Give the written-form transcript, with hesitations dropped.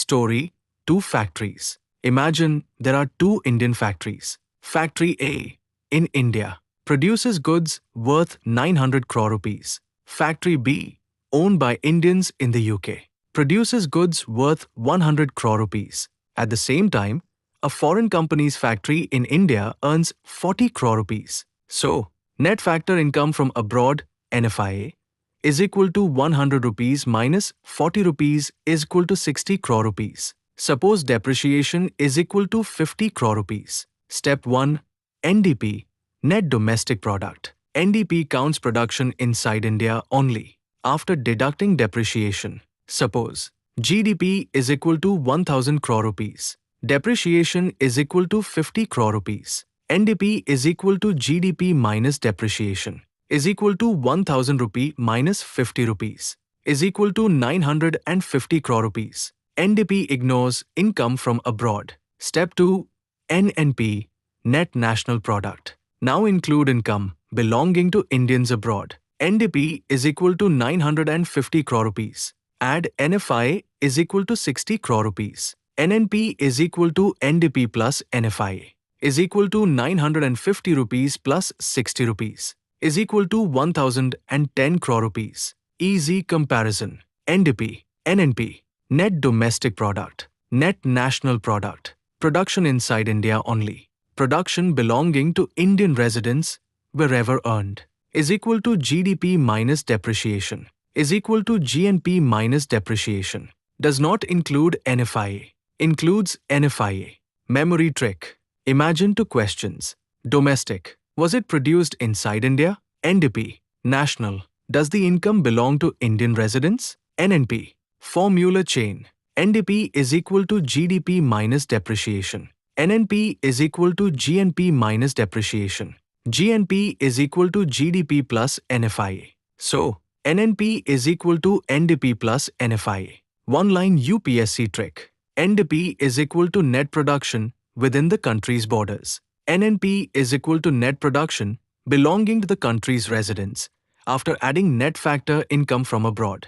Story: two factories. Imagine there are two Indian factories. Factory A, in India, produces goods worth 900 crore rupees. Factory B, owned by Indians in the UK, produces goods worth 100 crore rupees. At the same time, a foreign company's factory in India earns 40 crore rupees. So, net factor income from abroad, NFIA, is equal to 100 rupees minus 40 rupees is equal to 60 crore rupees. Suppose depreciation is equal to 50 crore rupees. Step 1. NDP, Net Domestic Product. NDP counts production inside India only, after deducting depreciation. Suppose GDP is equal to 1000 crore rupees. Depreciation is equal to 50 crore rupees. NDP is equal to GDP minus depreciation is equal to 1000 rupee minus 50 rupees is equal to 950 crore rupees. NDP ignores income from abroad. Step 2. NNP, Net National Product. Now include income belonging to Indians abroad. NDP is equal to 950 crore rupees. Add NFIA is equal to 60 crore rupees. NNP is equal to NDP plus NFIA is equal to 950 rupees plus 60 rupees is equal to 1010 crore rupees. Easy comparison. NDP, NNP, Net Domestic Product, Net National Product, production inside India only, production belonging to Indian residents wherever earned, is equal to GDP minus depreciation, is equal to GNP minus depreciation, does not include NFIA, includes NFIA. Memory trick. Imagine two questions. Domestic. Was it produced inside India? NDP. National. Does the income belong to Indian residents? NNP. Formula chain. NDP is equal to GDP minus depreciation. NNP is equal to GNP minus depreciation. GNP is equal to GDP plus NFIA. So, NNP is equal to NDP plus NFIA. One-line UPSC trick. NDP is equal to net production within the country's borders. NNP is equal to net production belonging to the country's residents after adding net factor income from abroad.